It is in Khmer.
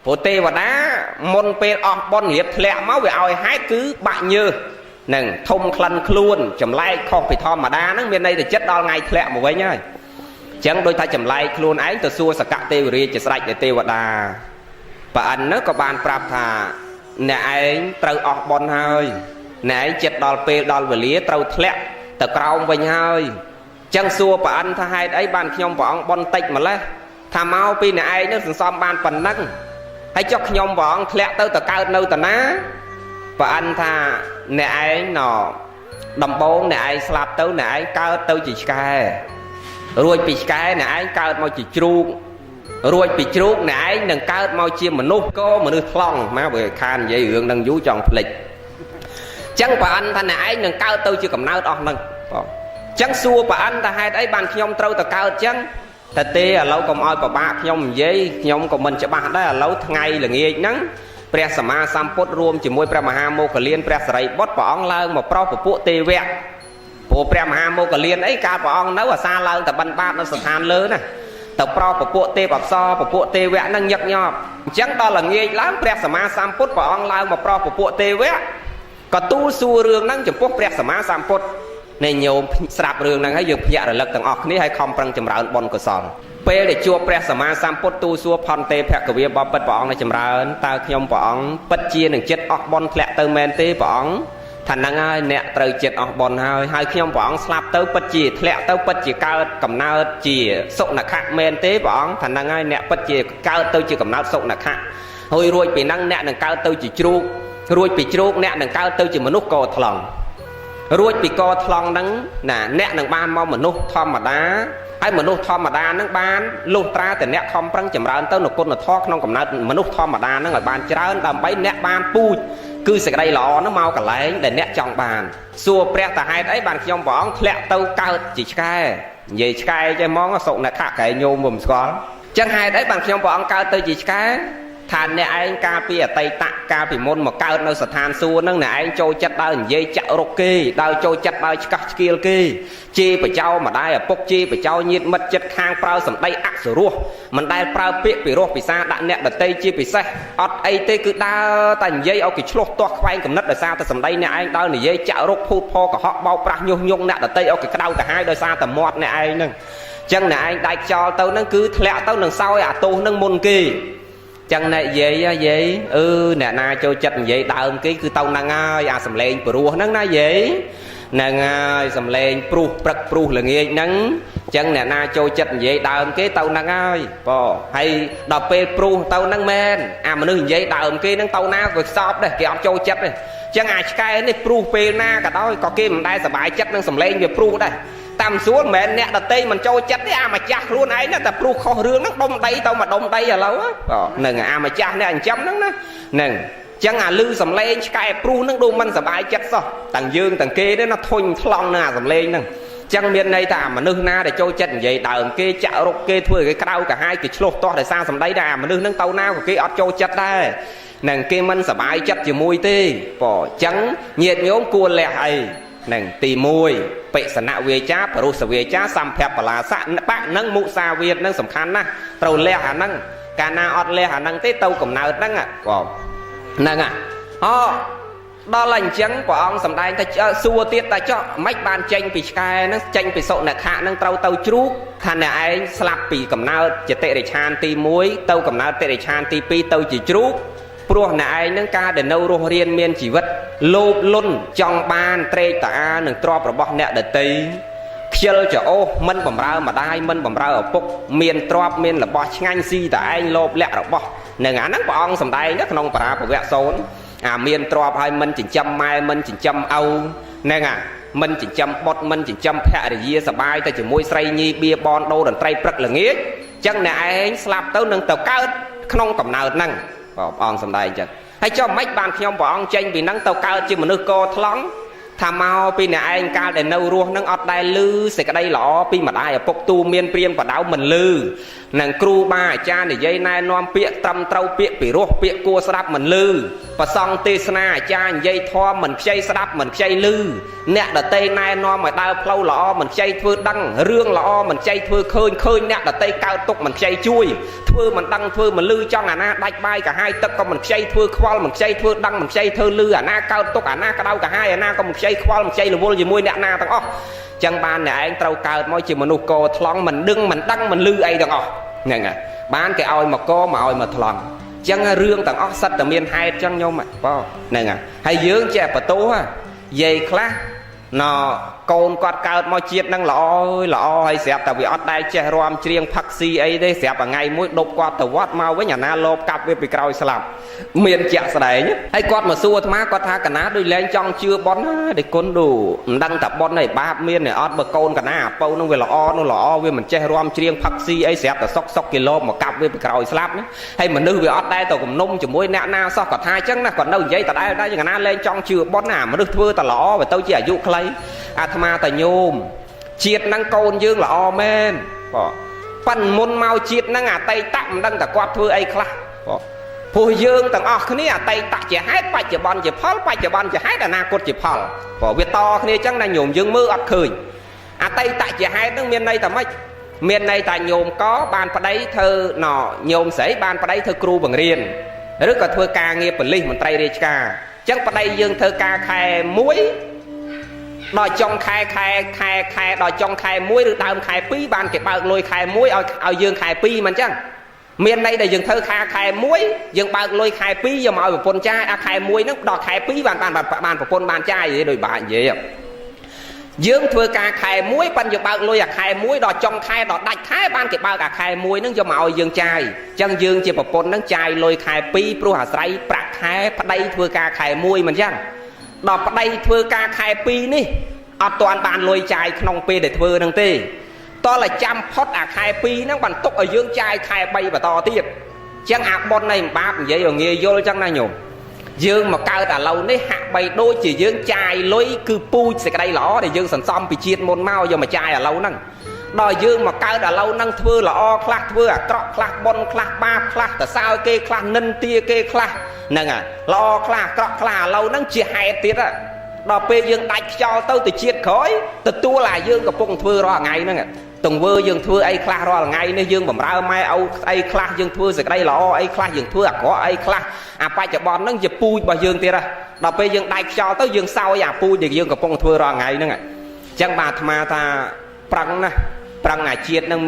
Phụ tê và đá môn bê ọt bôn hiệp lẹ máu về oi hái cứ bạn như nâng thông khăn luôn chầm lại không phải thò mà đá nâng bên đây thì chất đo ngay lẹ một với nhá chẳng đôi ta chầm lại luôn ấy từ xua sạc cạ tê và ri chỉ sạch để tê và đá và anh nó có bàn prap thà nè anh trâu ọt bôn hơi nè anh chất đo bê đo về lía trâu lẹ từ cầu với hơi chẳng xua và anh tha hai ấy bàn nhom bọn bôn tịch mà lẽ thà mau pi nè anh nó xóm bàn phần nâng hãy cho nhom bọn lẹ tới từ cao nơi từ ná và anh tha nè anh nó đầm bông nè anh slap tới nè anh cao tới chỉ cái rồi bị cái nè anh cao mau chỉ chuột rồi bị chuột nè anh đừng cao mau chia mà nút có mà nút lòng má bởi khan vậy hưởng đừng vú tròn lịch chẳng và anh tha nè anh đừng cao tới chưa cầm nát đó nâng chẳng xua và anh ta hai đấy bàn nhom trâu từ cao chẳng thật tê là lâu còn oi bà bạc nhom dây nhom của mình sẽ bạc đấy là lâu ngày là nghe nắngព្រះសម្មាសម្ពុទ្ធរួមជាមួយព្រះមហាមោគលានព្រះសរិបុត្រព្រះអង្គឡើងមកប្រោសពពួកទេវៈព្រោះព្រះមហាមោគលានអីកាលព្រះអង្គនៅអាសាឡើងតែបិណ្ឌបាតនៅស្ថានលើណាទៅប្រោសពពួកទេពអប្សរពពួកទេវៈនឹងញឹកញាប់អញ្ចឹងដល់ល្ងាចឡើងព្រះសម្មាសម្ពុទ្ធព្រះអង្គឡើងមកប្រោសពពួកទេវៈក៏ទូលសួររឿងហ្នឹងចំពោះព្រះសម្មាសម្ពុទ្ធនៃញោមស្រាប់រឿងហ្នឹងហើយយើងភ្ញាក់រលឹកទាំងអស់គ្នាហើយខំប្រឹងចម្រើនបុណ្យកុសលពេលដែលជួបព្រះសម្មាសម្ពុទ្ធទូលសួរផន្តេភគវាបបិទ្ធព្រះអង្គនៅចម្រើនតើខ្ញុំព្រះអង្គពិតជានឹងចិត្តអស់បុណ្យធ្លាក់ទៅមែនទេព្រះអង្គថាហ្នឹងហើយអ្នកត្រូវចិត្តអស់បុណ្យហើយខ្ញុំព្រះអង្គស្លាប់ទៅពិតជាធ្លាក់ទៅពិតជាកើតកំណើតជាសុនខៈមែនទេព្រះអង្គថាហ្នឹងហើយអ្នកពិតជាកើតទៅជាកំណើតសុនខៈហើយរួចពីហ្នឹងអ្នកនឹងកើតទៅជាជ្រូករួចពីជ្រូកអ្នកនឹងកើតទៅជាមនុស្សកថ្លង់រួចពីកថ្លង់ហ្នឹងណាអ្នកនឹងបានមកមនុស្សធម្មតាហើយមនុស្សធម្មតាហ្នឹងបានលុះត្រាតែអ្នកខំប្រឹងចម្រើនទៅនៅគុណធម៌ក្នុងកំណើតមនុស្សធម្មតាហ្នឹងឲ្យបានច្រើនដើម្បីអ្នកបានពូជគឺសេចក្តីល្អហ្នឹងមកកន្លែងដែលអ្នកចង់បានសួរព្រះតាហេតុអីបានខ្ញុំព្រះអង្គធ្លាក់ទៅកើតជាឆ្កែនិយាយឆ្កែចេះហ្មងសុកអ្នកខៈកែញោមមិនស្គាល់ចឹងហេតុអីបានខ្ញុំព្រះអង្គកើតទៅជាឆ្កែថាអ្នកឯងកាលពីអតីតកាលពីមុនមកកើតនៅស្ថានសួគ៌ហ្នឹងអ្នកឯងចូលចិត្តដើរនិយាយចាក់រុកគេដើរចូលចិត្តដើរឆ្កះឆ្កៀលគេជេរបចោម្ដាយឪពុកជេរបចោញាតិមិត្តចិត្តខាងប្រើសម្ដីអសុរោះមិនដែលប្រើពាក្យពីរោះពិសាដាក់អ្នកដតីជាពិសេសអត់អីទេគឺដើរតែនិយាយឲ្យគេឆ្លោះទាស់ខ្វែងកំណត់ដោយសារតែសម្ដីអ្នកឯងដើរនិយាយចាក់រុកភូតផកុហកបោកប្រាស់ញុះញង់អ្នកដតីឲ្យគេក្តៅទៅហើយដោយសារតែមាត់អ្នកឯងហ្នឹងចឹងអ្នកឯងដាច់ចោលទៅហ្នឹងគឺធ្លាក់ទៅនឹងសោយអាទោសហ្នឹងមុនគេចឹងណែយាយអ្នកណាចូលចិត្តនិយាយដើមគេគឺទៅហ្នឹងហើយអាសំឡេងព្រោះហ្នឹងណាយាយហ្នឹងហើយសំឡេងព្រុសព្រឹកព្រុសល្ងាចហ្នឹងចឹងអ្នកណាចូលចិត្តនិយាយដើមគេទៅហ្នឹងហើយបងហើយដល់ពេលព្រុសទៅហ្នឹងមែនអាមនុស្សនិយាយដើមគេហ្នឹងទៅណាក៏សោបដែរគេអត់ចូលចិត្តទេចឹងអាឆ្កែនេះព្រុសពេលណាក៏ដោយក៏គេមិនដែលសប្បាយចិត្តនឹងសំឡេងវាព្រុសដែរតាមសួរមិនមែនអ្នកដតីមិនចូលចិត្តទេអាម្ចាស់ខ្លួនឯងណាតែព្រុសខុសរឿងហ្នឹងដុំដីទៅមកដុំដីឥឡូវហ្នឹងអាម្ចាស់អ្នកអញ្ចឹមហ្នឹងណាហ្នឹងចឹងអាលឺសំឡេងឆ្កែព្រុសហ្នឹងដូចមិនសប្បាយចិត្តសោះទាំងយើងទាំងគេទេណាធុញថ្លង់នឹងអាសំឡេងហ្នឹងចឹងមានន័យថាមនុស្សណាដែលចូលចិត្តនិយាយដើមគេចាក់រុកគេធ្វើឲ្យគេក្តៅកាហាយគេឆ្លោះទាស់ដោយសារសំដីដែរអាមនុស្សហ្នឹងទៅណាក៏គេអត់ចូលចិត្តដែរនឹងគេមិនសប្បាយចិត្តជាមួយទេប៉ចឹងញាតិញោមគួរលះអីនឹងទី1បិសនវាចាបរុសវាចាសម្ភពបលាសៈបៈនឹងមុសាវាទនឹងសំខាន់ណាស់ត្រូវលះអាហ្នឹងកាលណាអត់លះអាហ្នឹងទេទៅកំណើតហ្នឹងបងហ្នឹងដល់អញ្ចឹងព្រះអង្គសម្ដែងថាសួរទៀតតែចុះមិនបានចេញពីឆ្កែហ្នឹងចេញពីសុនខៈហ្នឹងត្រូវទៅជ្រូកថាអ្នកឯងស្លាប់ពីកំណើតចតិរិឆានទី1ទៅកំណើតតិរិឆានទី2ទៅជាជ្រូកព្រោះអ្នកឯងនឹងការដែលនៅរស់រានមានជីវិតលោភលន់ចង់បានត្រេកតាអានឹងទ្រព្យរបស់អ្នកដតីខ្ជិលចោសមិនបំរើម្ដាយមិនបំរើឪពុកមានទ្រព្យមានរបស់ឆ្ងាញ់ស៊ីតែឯងលោភលះរបស់នឹងអាហ្នឹងព្រះអង្គសម្ដែងក្នុងបរាភវៈសូនអាមានទ្រព្យហើយមិនចិញ្ចឹមម៉ែមិនចិញ្ចឹមឪហ្នឹងមិនចិញ្ចឹមបុត្រមិនចិញ្ចឹមភរិយាសបាយតែជាមួយស្រីញីបៀបនដូរតន្ត្រីព្រឹកល្ងាចចឹងអ្នកឯងស្លាប់ទៅនឹងទៅកើតក្នុងកំណើតហ្នឹងព្រះអង្គសម្ដែងចឹងហើយចុះមិនបានខ្ញុំព្រះអង្គចេញពីហ្នឹងទៅកើតជាមនុស្សកថ្លង់ ថាមកពីអ្នកឯងកាលដែលនៅរស់នឹងអត់ដែលលឺសេចក្តីល្អពីម្ដាយឪពុកទូមានព្រានបដៅមិនលឺនឹងគ្រូបាអាចារ្យនិយាយណែនាំពាក្យត្រឹមត្រូវពាក្យពីរោះពាក្យគួរស្ដាប់មិនលឺប្រសង់ទេសនាអាចារ្យនិយាយធម៌មិនខ្ចីស្ដាប់មិនខ្ចីលឺអ្នកដតីណែនាំឲ្យដើរផ្លូវល្អមិនខ្ចីធ្វើដឹងរឿងល្អមិនខ្ចីធ្វើឃើញអ្នកដតីកើតទុកមិនខ្ចីជួយធ្វើមិនដឹងធ្វើមិនលឺចង់អាណាដាច់បាយកាហាយទឹកក៏មិនខ្ចីធ្វើខ្វល់មិនខ្ចីធ្វើដឹងមិនខ្ចីធ្វើលឺអាណាកើតទុកអាណាក្តៅកាហាយអាណាក៏មិនខ្ចីខ្វល់មិនខ្ចីរវល់ជាមួយអ្នកណាទាំងអស់ចឹងបានអ្នកឯងត្រូវកើតមកជាមនុស្សកោថ្លង់មិនដឹងមិនដឹងមិនលឺអីទាំងអស់ហ្នឹងហើយបានគេឲ្យមកកមកឲ្យមកថ្លង់ចឹងរឿងទាំងអស់សិតតែមានហេតុចឹងញោមបងហ្នឹងហើយយើងចេះបន្ទោសយាយខ្លះណកូនគាត់កើតមកជាតិហ្នឹងល្អហើយស្រាប់តែវាអត់ដែលចេះរាំច្រៀងផឹកស៊ីអីទេស្រាប់តែថ្ងៃមួយដប់គាត់ទៅវត្តមកវិញអាណាលោបកាប់វាពីក្រោយស្លាប់មានជាក់ស្ដែងហើយគាត់មកសួរអាត្មាគាត់ថាកណាដូចលែងចង់ជឿបន់ណាដូចគុណដូមិនដឹងថាបន់ឯបាបមានឯអត់បើកូនកណាអាពៅហ្នឹងវាល្អនោះល្អវាមិនចេះរាំច្រៀងផឹកស៊ីអីស្រាប់តែសុកគេលោបមកកាប់វាពីក្រោយស្លាប់ណាហើយមនុស្សវាអត់ដែលទៅគំនុំជាមួយអ្នកណាសោះគាត់ថាអញ្ចឹងណាគាត់នៅនិយាយដដែលយ៉ាងណាលែងចង់ជឿបន់ណាមនុស្សធ្វើតែល្អវាទៅជាអាយុខ្លីអាត្មាតាញោមជាតិហ្នឹងកូនយើងល្អមែនបងប៉ិនមុនមកជាតិហ្នឹងអតីតមិនដឹងតែគាត់ធ្វើអីខ្លះបងព្រោះយើងទាំងអស់គ្នាអតីតជាហេតុបច្ចុប្បន្នជាផលបច្ចុប្បន្នជាហេតុអនាគតជាផលព្រោះវាតគ្នាអញ្ចឹងណាញោមយើងមើលអត់ឃើញអតីតជាហេតុហ្នឹងមានន័យថាម៉េចមានន័យថាញោមកបានប្តីធ្វើញោមស្រីបានប្តីធ្វើគ្រូបង្រៀនឬក៏ធ្វើការងារប៉ូលីសមន្ត្រីរាជការអញ្ចឹងប្តីយើងធ្វើការខែ1ដល់ចុងខែដល់ចុងខែ1ឬដើមខែ2បានគេបើកលុយខែ1ឲ្យយើងខែ2មិនអញ្ចឹងមានន័យដែលយើងធ្វើខែ1យើងបើកលុយខែ2យកមកឲ្យប្រពន្ធចាយអាខែ1ហ្នឹងដល់ខែ2បានប្រពន្ធបានចាយដូចបាក់និយាយយើងធ្វើការខែ1ប៉ិនយើងបើកលុយអាខែ1ដល់ចុងខែដល់ដាច់ខែបានគេបើកអាខែ1ហ្នឹងយកមកឲ្យយើងចាយអញ្ចឹងយើងជាប្រពន្ធហ្នឹងចាយលុយខែ2ព្រោះអាស្រ័យប្រាក់ខែប្តីធ្វើការខែ1មិនអញ្ចឹងដល់ប្តីធ្វើការខែ2នេះអត់ទាន់បានលុយចាយក្នុងពេលដែលធ្វើហ្នឹងទេតោះតែចាំផុតអាខែ2ហ្នឹងបានទុកឲ្យយើងចាយខែ3បន្តទៀតអញ្ចឹងអាប៉ុននៃបាបនិយាយឲ្យងាយយល់អញ្ចឹងណាញោមយើងមកកើតឥឡូវនេះហាក់បីដូចជាយើងចាយលុយគឺពូជសេចក្តីល្អដែលយើងសន្សំពីជាតិមុនមកយកមកចាយឥឡូវហ្នឹងដល់យើងមកកើតឥឡូវហ្នឹងធ្វើល្អខ្លះធ្វើអាក្រក់ខ្លះបុណ្យខ្លះបាបខ្លះតសើគេខ្លះនិន្ទាគេខ្លះហ្នឹងហើយល្អខ្លះអាក្រក់ខ្លះឥឡូវហ្នឹងជាហេតុទៀតដល់ពេលយើងដាច់ខ្យល់ទៅជាតិក្រោយទទួលអាយើងកំពុងធ្វើរាល់ថ្ងៃហ្នឹងទង្វើយើងធ្វើអីខ្លះរាល់ថ្ងៃនេះយើងបំរើម៉ែឪអីខ្លះយើងធ្វើសេចក្តីល្អអីខ្លះយើងធ្វើអាក្រក់អីខ្លះអាបច្ចុប្បន្នហ្នឹងជាពូជរបស់យើងទៀតដល់ពេលយើងដាច់ខ្យល់ទៅយើងសោយអាពូជដែលយើងកំពុងធ្វើរាល់ថ្ងៃហ្នឹងអញ្ចឹងបាទអាត្មាថាប្រឹងណាប្រឹងអាជាតិហ្នឹង